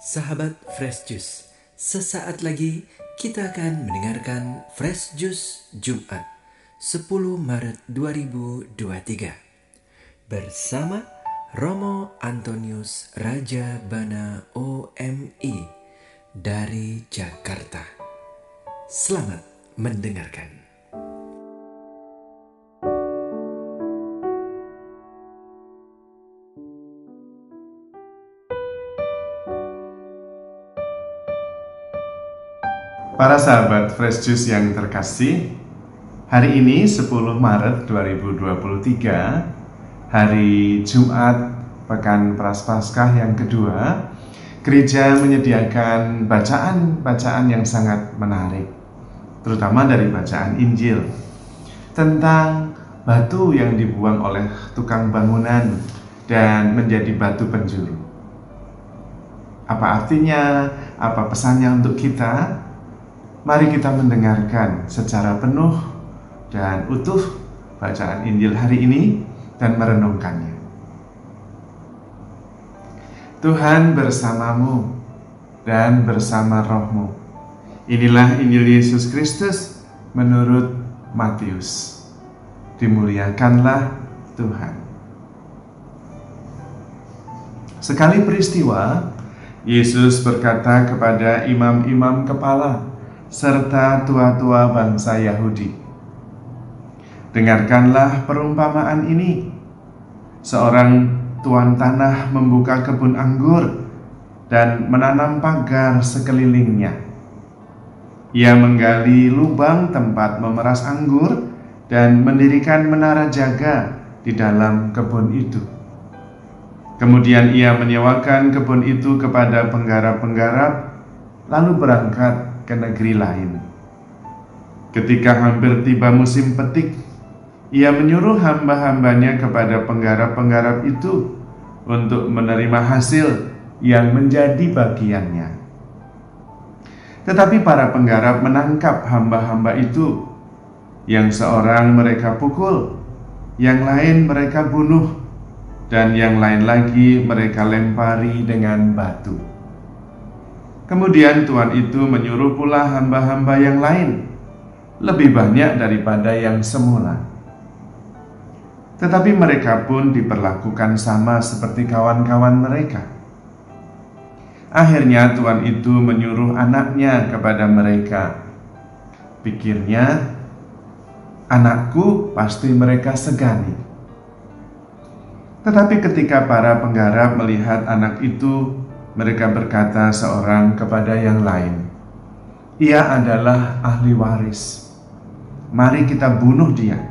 Sahabat Fresh Juice, sesaat lagi kita akan mendengarkan Fresh Juice Jumat 10 Maret 2023 bersama Romo Antonius Raja Bana OMI dari Jakarta. Selamat mendengarkan. Para sahabat Fresh Juice yang terkasih, hari ini 10 Maret 2023, hari Jumat Pekan Prapaskah yang kedua, gereja menyediakan bacaan-bacaan yang sangat menarik, terutama dari bacaan Injil, tentang batu yang dibuang oleh tukang bangunan dan menjadi batu penjuru. Apa artinya? Apa pesannya untuk kita? Mari kita mendengarkan secara penuh dan utuh bacaan Injil hari ini dan merenungkannya. Tuhan bersamamu dan bersama rohmu. Inilah Injil Yesus Kristus menurut Matius. Dimuliakanlah Tuhan. Sekali peristiwa, Yesus berkata kepada imam-imam kepala serta tua-tua bangsa Yahudi, "Dengarkanlah perumpamaan ini. Seorang tuan tanah membuka kebun anggur dan menanam pagar sekelilingnya. Ia menggali lubang tempat memeras anggur dan mendirikan menara jaga di dalam kebun itu. Kemudian ia menyewakan kebun itu kepada penggarap-penggarap, lalu berangkat ke negeri lain. Ketika hampir tiba musim petik, ia menyuruh hamba-hambanya kepada penggarap-penggarap itu untuk menerima hasil yang menjadi bagiannya. Tetapi para penggarap menangkap hamba-hamba itu, yang seorang mereka pukul, yang lain mereka bunuh, dan yang lain lagi mereka lempari dengan batu. Kemudian tuan itu menyuruh pula hamba-hamba yang lain, lebih banyak daripada yang semula. Tetapi mereka pun diperlakukan sama seperti kawan-kawan mereka. Akhirnya tuan itu menyuruh anaknya kepada mereka. Pikirnya, anakku pasti mereka segani. Tetapi ketika para penggarap melihat anak itu, mereka berkata seorang kepada yang lain, "Ia adalah ahli waris. Mari kita bunuh dia,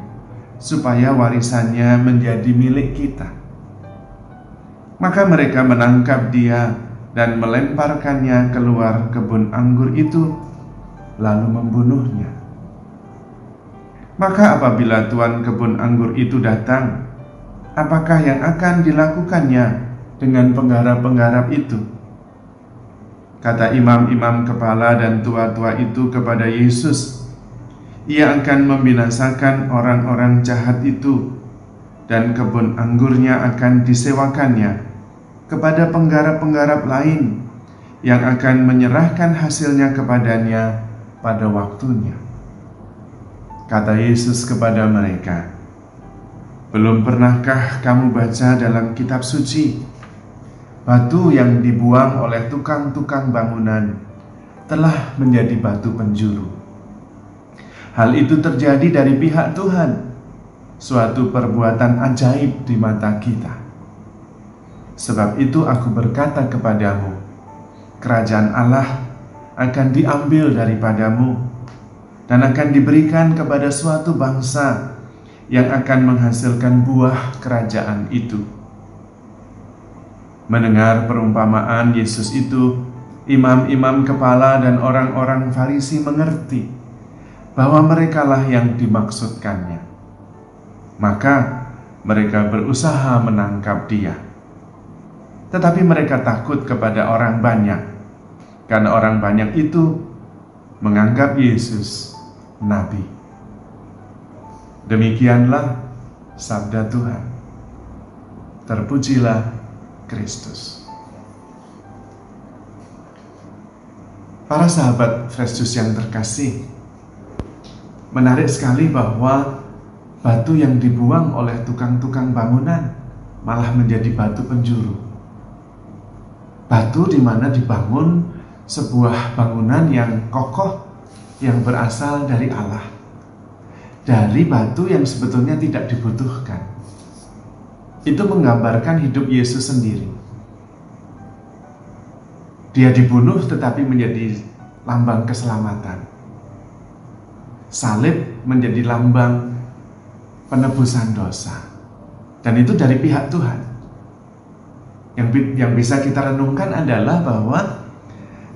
supaya warisannya menjadi milik kita." Maka mereka menangkap dia dan melemparkannya keluar kebun anggur itu, lalu membunuhnya. Maka apabila tuan kebun anggur itu datang, apakah yang akan dilakukannya dengan penggarap-penggarap itu? Kata imam-imam kepala dan tua-tua itu kepada Yesus, "Ia akan membinasakan orang-orang jahat itu, dan kebun anggurnya akan disewakannya kepada penggarap-penggarap lain yang akan menyerahkan hasilnya kepadanya pada waktunya." Kata Yesus kepada mereka, "Belum pernahkah kamu baca dalam kitab suci, batu yang dibuang oleh tukang-tukang bangunan telah menjadi batu penjuru? Hal itu terjadi dari pihak Tuhan, suatu perbuatan ajaib di mata kita. Sebab itu aku berkata kepadamu, kerajaan Allah akan diambil daripadamu dan akan diberikan kepada suatu bangsa yang akan menghasilkan buah kerajaan itu." Mendengar perumpamaan Yesus itu, imam-imam kepala dan orang-orang Farisi mengerti bahwa merekalah yang dimaksudkannya. Maka mereka berusaha menangkap dia. Tetapi mereka takut kepada orang banyak, karena orang banyak itu menganggap Yesus nabi. Demikianlah sabda Tuhan. Terpujilah Kristus. Para sahabat Fresh Juice yang terkasih, menarik sekali bahwa batu yang dibuang oleh tukang-tukang bangunan malah menjadi batu penjuru. Batu di mana dibangun sebuah bangunan yang kokoh, yang berasal dari Allah. Dari batu yang sebetulnya tidak dibutuhkan. Itu menggambarkan hidup Yesus sendiri. Dia dibunuh tetapi menjadi lambang keselamatan. Salib menjadi lambang penebusan dosa. Dan itu dari pihak Tuhan. Yang bisa kita renungkan adalah bahwa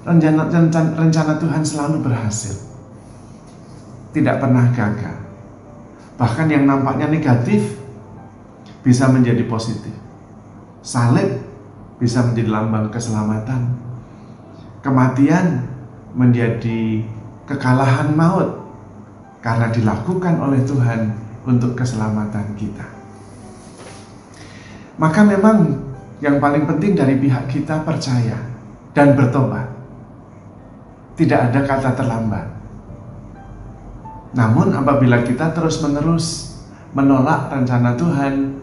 rencana Tuhan selalu berhasil. Tidak pernah gagal. Bahkan yang nampaknya negatif bisa menjadi positif. Salib bisa menjadi lambang keselamatan. Kematian menjadi kekalahan maut karena dilakukan oleh Tuhan untuk keselamatan kita. Maka memang yang paling penting dari pihak kita percaya dan bertobat. Tidak ada kata terlambat. Namun apabila kita terus-menerus menolak rencana Tuhan,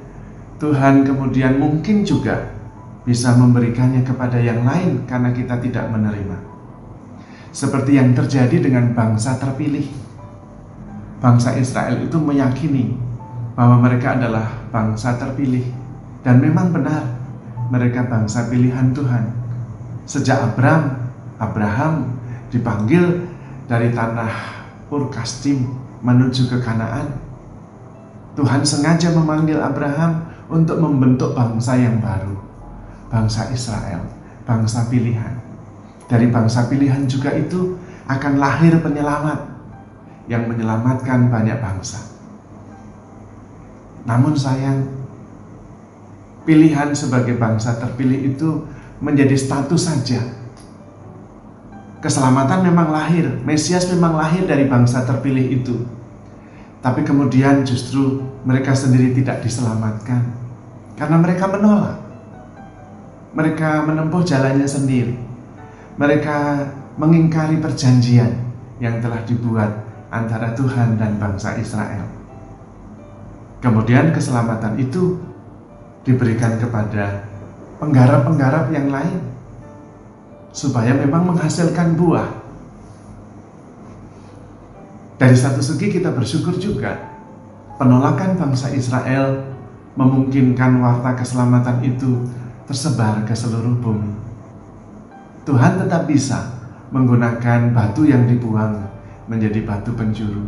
Tuhan kemudian mungkin juga bisa memberikannya kepada yang lain karena kita tidak menerima. Seperti yang terjadi dengan bangsa terpilih. Bangsa Israel itu meyakini bahwa mereka adalah bangsa terpilih. Dan memang benar, mereka bangsa pilihan Tuhan. Sejak Abraham dipanggil dari tanah Ur Kasdim menuju ke Kanaan. Tuhan sengaja memanggil Abraham untuk membentuk bangsa yang baru. Bangsa Israel, bangsa pilihan. Dari bangsa pilihan juga itu akan lahir penyelamat yang menyelamatkan banyak bangsa. Namun sayang, pilihan sebagai bangsa terpilih itu menjadi status saja. Keselamatan memang lahir, Mesias memang lahir dari bangsa terpilih itu. Tapi kemudian justru mereka sendiri tidak diselamatkan karena mereka menolak. Mereka menempuh jalannya sendiri. Mereka mengingkari perjanjian yang telah dibuat antara Tuhan dan bangsa Israel. Kemudian keselamatan itu diberikan kepada penggarap-penggarap yang lain supaya memang menghasilkan buah. Dari satu segi kita bersyukur juga penolakan bangsa Israel memungkinkan warta keselamatan itu tersebar ke seluruh bumi. Tuhan tetap bisa menggunakan batu yang dibuang menjadi batu penjuru,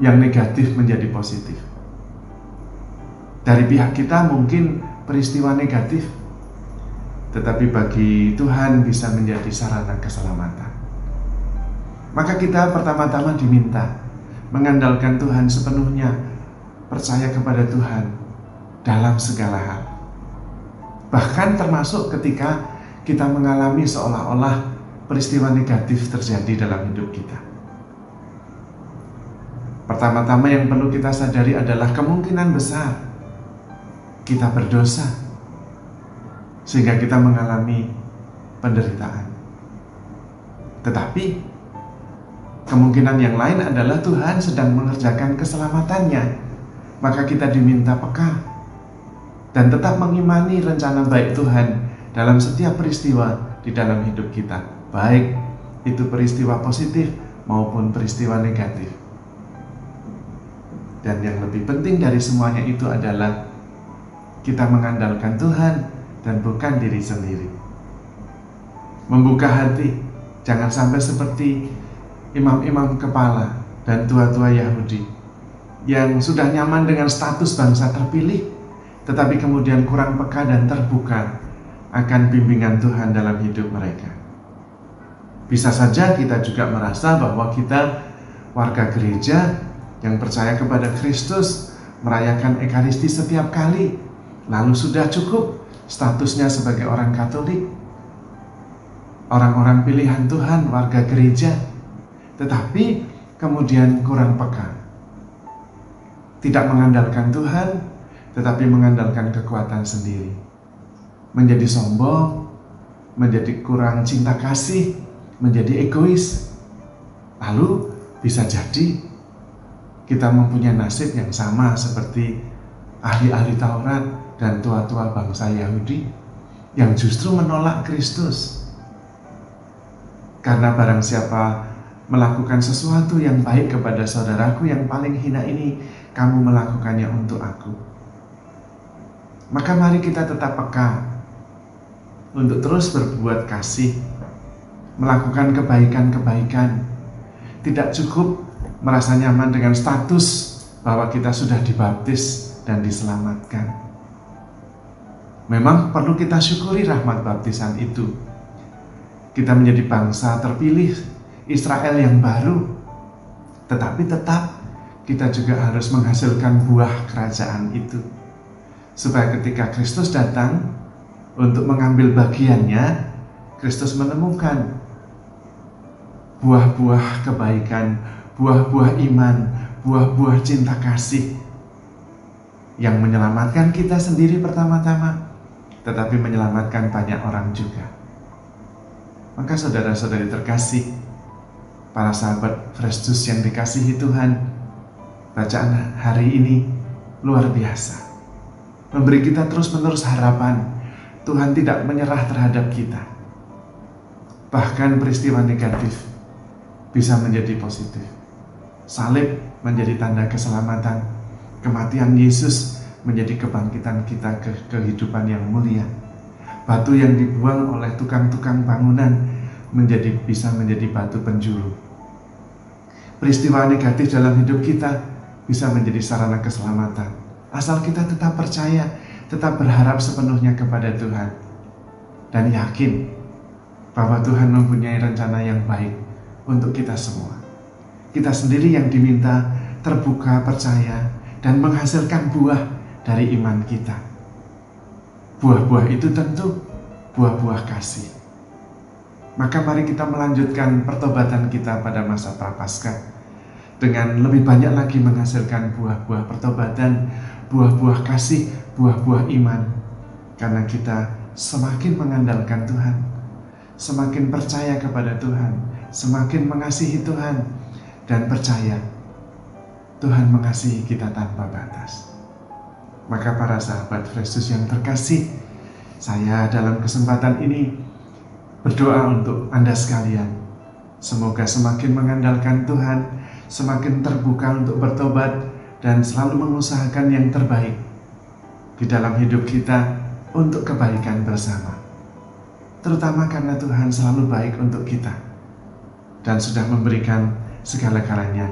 yang negatif menjadi positif. Dari pihak kita mungkin peristiwa negatif, tetapi bagi Tuhan bisa menjadi sarana keselamatan. Maka kita pertama-tama diminta mengandalkan Tuhan sepenuhnya, percaya kepada Tuhan dalam segala hal. Bahkan termasuk ketika kita mengalami seolah-olah peristiwa negatif terjadi dalam hidup kita. Pertama-tama yang perlu kita sadari adalah kemungkinan besar kita berdosa sehingga kita mengalami penderitaan. Tetapi kemungkinan yang lain adalah Tuhan sedang mengerjakan keselamatannya. Maka kita diminta peka dan tetap mengimani rencana baik Tuhan dalam setiap peristiwa di dalam hidup kita, baik itu peristiwa positif maupun peristiwa negatif. Dan yang lebih penting dari semuanya itu adalah kita mengandalkan Tuhan dan bukan diri sendiri. Membuka hati, jangan sampai seperti imam-imam kepala dan tua-tua Yahudi yang sudah nyaman dengan status bangsa terpilih, tetapi kemudian kurang peka dan terbuka akan bimbingan Tuhan dalam hidup mereka. Bisa saja kita juga merasa bahwa kita warga gereja yang percaya kepada Kristus, merayakan Ekaristi setiap kali, lalu sudah cukup statusnya sebagai orang Katolik, orang-orang pilihan Tuhan, warga gereja, tetapi kemudian kurang peka, tidak mengandalkan Tuhan, tetapi mengandalkan kekuatan sendiri, menjadi sombong, menjadi kurang cinta kasih, menjadi egois. Lalu bisa jadi kita mempunyai nasib yang sama seperti ahli-ahli Taurat dan tua-tua bangsa Yahudi yang justru menolak Kristus. Karena barang siapa melakukan sesuatu yang baik kepada saudaraku yang paling hina ini, kamu melakukannya untuk aku. Maka mari kita tetap peka untuk terus berbuat kasih, melakukan kebaikan-kebaikan. Tidak cukup merasa nyaman dengan status bahwa kita sudah dibaptis dan diselamatkan. Memang perlu kita syukuri rahmat baptisan itu. Kita menjadi bangsa terpilih, Israel yang baru. Tetapi tetap kita juga harus menghasilkan buah kerajaan itu. Supaya ketika Kristus datang untuk mengambil bagiannya, Kristus menemukan buah-buah kebaikan, buah-buah iman, buah-buah cinta kasih yang menyelamatkan kita sendiri pertama-tama, tetapi menyelamatkan banyak orang juga. Maka saudara-saudari terkasih, para sahabat Fresh Juice yang dikasihi Tuhan, bacaan hari ini luar biasa, memberi kita terus-menerus harapan. Tuhan tidak menyerah terhadap kita. Bahkan peristiwa negatif bisa menjadi positif. Salib menjadi tanda keselamatan. Kematian Yesus menjadi kebangkitan kita ke kehidupan yang mulia. Batu yang dibuang oleh tukang-tukang bangunan bisa menjadi batu penjuru. Peristiwa negatif dalam hidup kita bisa menjadi sarana keselamatan. Asal kita tetap percaya, tetap berharap sepenuhnya kepada Tuhan, dan yakin bahwa Tuhan mempunyai rencana yang baik untuk kita semua. Kita sendiri yang diminta terbuka, percaya, dan menghasilkan buah dari iman kita. Buah-buah itu tentu buah-buah kasih. Maka mari kita melanjutkan pertobatan kita pada masa Prapaskah dengan lebih banyak lagi menghasilkan buah-buah pertobatan, buah-buah kasih, buah-buah iman. Karena kita semakin mengandalkan Tuhan, semakin percaya kepada Tuhan, semakin mengasihi Tuhan, dan percaya Tuhan mengasihi kita tanpa batas. Maka para sahabat Fresh Juice yang terkasih, saya dalam kesempatan ini berdoa untuk Anda sekalian. Semoga semakin mengandalkan Tuhan, semakin terbuka untuk bertobat, dan selalu mengusahakan yang terbaik di dalam hidup kita untuk kebaikan bersama. Terutama karena Tuhan selalu baik untuk kita dan sudah memberikan segala-galanya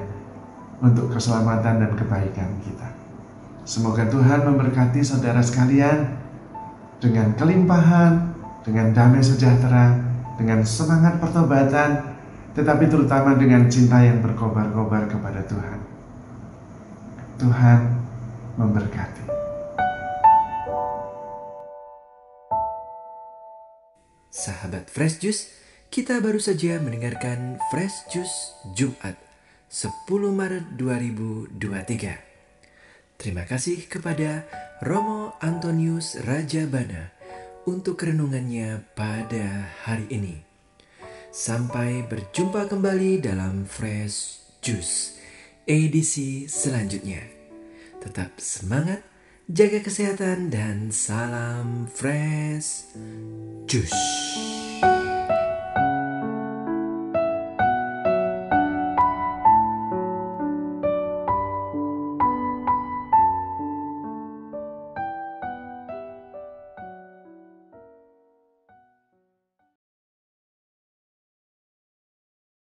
untuk keselamatan dan kebaikan kita. Semoga Tuhan memberkati saudara sekalian dengan kelimpahan, dengan damai sejahtera, dengan semangat pertobatan, tetapi terutama dengan cinta yang berkobar-kobar kepada Tuhan. Tuhan memberkati. Sahabat Fresh Juice, kita baru saja mendengarkan Fresh Juice Jumat 10 Maret 2023. Terima kasih kepada Romo Antonius Rajabana untuk renungannya pada hari ini. Sampai berjumpa kembali dalam Fresh Juice edisi selanjutnya. Tetap semangat, jaga kesehatan, dan salam Fresh Juice.